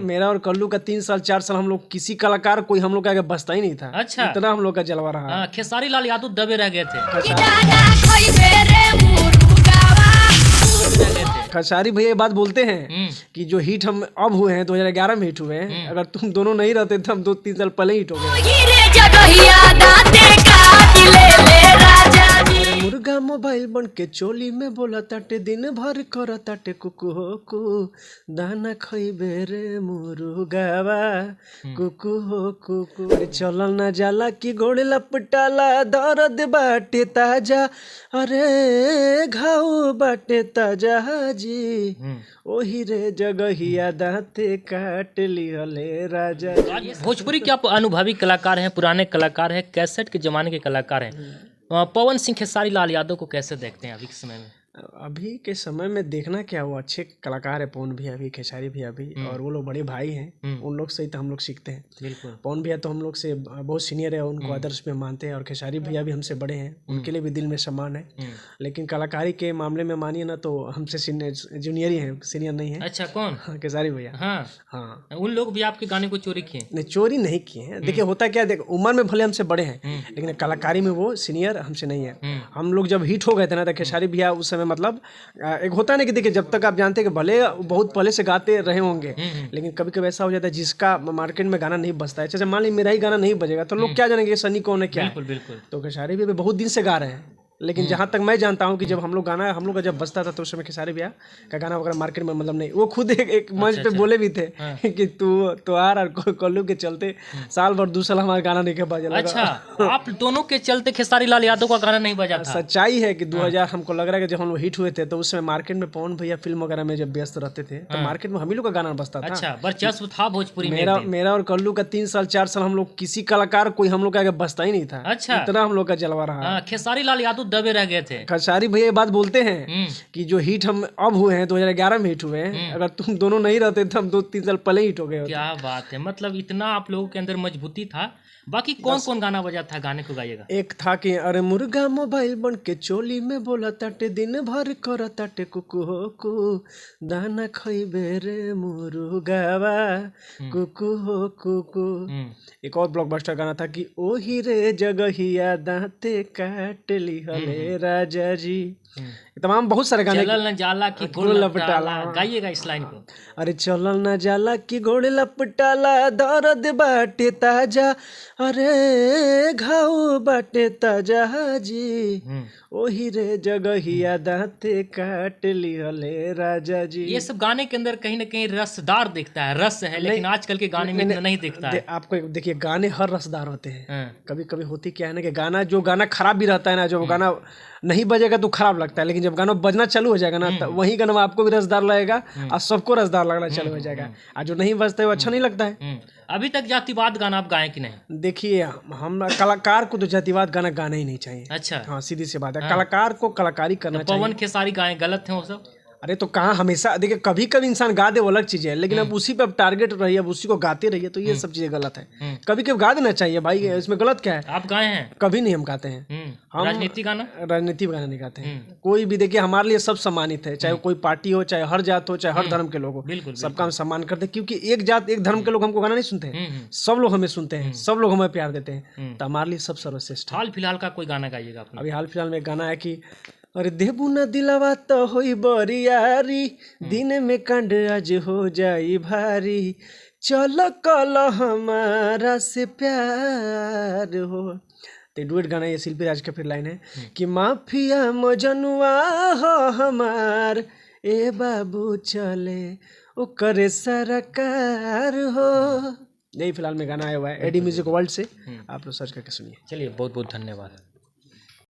मेरा और कल्लू का 3 साल 4 साल हम लोग किसी कलाकार कोई हम लोग के आगे बसता ही नहीं था। अच्छा, इतना हम लोग का जलवा रहा। हाँ, खेसारी लाल यादव दबे रह गए थे। खेसारी भैया ये बात बोलते हैं कि जो हिट हम अब हुए हैं 2011 में हिट हुए हैं, अगर तुम दोनों नहीं रहते तो हम 2-3 साल पहले हिट हो गए। मुर्गा मोबाइल बन के चोली में बोला ताटे दिन भर कर ताटे कुकु हो कु दाना खइबे रे मुर्गावा कुकु हो कुकु। अरे चलल ना जाला कि गोड़ लपटाला दर्द बाटे ताजा, अरे घाव बाटे ताजा जी ओही रे जगहिया दांते काट लिहले राजा। भोजपुरी के आप अनुभवी कलाकार हैं, पुराने कलाकार हैं, कैसेट के जमाने के कलाकार हैं। पवन सिंह खेसारी लाल यादव को कैसे देखते हैं अभी के समय में? अभी के समय में देखना क्या, वो अच्छे कलाकार है पवन भैया भी, खेसारी भैया भी, और वो लोग बड़े भाई हैं, उन लोग से ही तो हम लोग सीखते हैं। बिल्कुल, पवन भैया तो हम लोग से बहुत सीनियर है, उनको आदर्श में मानते हैं, और खेसारी भैया भी हमसे बड़े हैं, उनके लिए भी दिल में सम्मान है। लेकिन कलाकारी के मामले में मानिए ना तो हमसे जूनियर ही है, सीनियर नहीं है। अच्छा, कौन? खेसारी भैया। हाँ, उन लोग भी आपके गाने को चोरी किए? नहीं, चोरी नहीं किए हैं। देखिए होता क्या, देख उम्र में भले हमसे बड़े हैं, लेकिन कलाकारी में वो सीनियर हमसे नहीं है। हम लोग जब हिट हो गए थे ना तो खेसारी भैया उस समय मतलब एक होता है ना कि देखिए जब तक आप जानते हैं कि भले बहुत पहले से गाते रहे होंगे, लेकिन कभी कभी ऐसा हो जाता है जिसका मार्केट में गाना नहीं बजता है, जैसे मान लीजिए मेरा ही गाना नहीं बजेगा तो लोग क्या जानेंगे सनी कौन है क्या है। बिल्कुल। तो खेसारी भी बहुत दिन से गा रहे हैं, लेकिन जहाँ तक मैं जानता हूँ कि जब हम लोग का जब बजता था तो उस समय खेसारी भैया का गाना वगैरह मार्केट में मतलब नहीं, वो खुद एक मंच पे बोले भी थे कि तू आर और कल्लू के चलते साल भर 2 साल हमारा गाना नहीं के बजा। अच्छा, आप दोनों के चलते खेसारी लाल यादव का गाना नहीं बजा था? सच्चाई है कि 2000 हमको लग रहा है कि जब हम लोग हिट हुए थे तो उस समय मार्केट में पवन भैया फिल्म वगैरह में जब व्यस्त रहते थे तो मार्केट में हम ही लोग का गाना बजता था। अच्छा, वर्चस्व था भोजपुरी में। मेरा और कल्लू का 3 साल 4 साल हम लोग किसी कलाकार कोई हम लोग के आगे बसता ही नहीं था। अच्छा, इतना हम लोग का जलवा रहा। खेसारी लाल यादव दबे रह गए थे। खेसारी भैया ये बात बोलते हैं कि जो हिट हम अब हुए हैं 2011 में हिट हुए हैं, अगर तुम दोनों नहीं रहते तो हम 2-3 साल पहले हिट हो गए। क्या बात है, मतलब इतना आप लोगों के अंदर मजबूती था। बाकी कौन कौन गाना बजा था, गाने को गाइएगा? एक था कि अरे मुर्गा मोबाइल बन के चोली में बोला ताटे दिन भर कर ताटे कुकु हो कु दाना खइबे रे मुर्गावा कुकु हो कुकु। एक और ब्लॉकबस्टर गाना था कि ओही रे जगहिया दांते काट लिहले राजा जी। तमाम बहुत सारे गाने। चलल न जाला की गोड़ लपटाला, गाइएगा इस लाइन को। अरे चलल न जाला की गोड़ लपटाला दर्द बाटे ताजा, अरे घाव बाटे ताजा जी ओही रे जगहिया दांते काट लिहले राजा जी। ये सब गाने के अंदर कहीं ना कहीं रसदार दिखता है, रस है, लेकिन आजकल के गाने में नहीं दिखता है। आपको देखिए गाने हर रसदार होते हैं। कभी कभी होती क्या है ना कि जो गाना खराब भी रहता है ना, जो गाना नहीं बजेगा तो खराब लगता है, लेकिन जब गाना बजना चालू हो जाएगा ना तो वही गाना आपको भी रसदार लगेगा और सबको रसदार लगना चालू हो जाएगा। और जो नहीं बजता है वो अच्छा नहीं लगता है। अभी तक जातिवाद गाना आप गाएं कि नहीं? देखिए हम कलाकार को तो जातिवाद गाना गाना ही नहीं चाहिए। अच्छा, हाँ, सीधी सी बात है। कलाकार को कलाकारी करना चाहिए। पवन खेसारी गाएं गलत है वो सब? अरे तो कहाँ हमेशा देखिए कभी कभी इंसान गा दे वो अलग चीज है, लेकिन अब उसी पे अब टारगेट रहिए, अब उसी को गाते रहिए तो ये सब चीजें गलत है। कभी कभी गा देना चाहिए भाई, इसमें गलत क्या है? आप गाए हैं? कभी नहीं हम गाते हैं। हम राजनीति गाना नहीं गाते हैं। कोई भी देखिए हमारे लिए सब सम्मानित है, चाहे कोई पार्टी हो, चाहे हर जात हो, चाहे हर धर्म के लोग हो, सबका हम सम्मान करते हैं। क्योंकि एक जात एक धर्म के लोग हमको गाना नहीं सुनते हैं, सब लोग हमें सुनते हैं, सब लोग हमें प्यार देते हैं, तो हमारे लिए सब सर्वश्रेष्ठ। हाल फिलहाल का कोई गाना गाइएगा? अभी हाल फिलहाल में गाना है कि अरे देबू न दिलावा तो होई बरियारी, दिन में कंड आज हो जाई भारी, चलो कल हमारा से प्यार हो। तो डुएट गाना ये शिल्पी राज का फिर लाइन है कि माफिया मजनुआ हो हमार ए बाबू चले ओ करे सरकार हो। यही फिलहाल में गाना आया हुआ है एडी म्यूजिक वर्ल्ड से, आप लोग सर्च करके सुनिए। चलिए, बहुत बहुत धन्यवाद।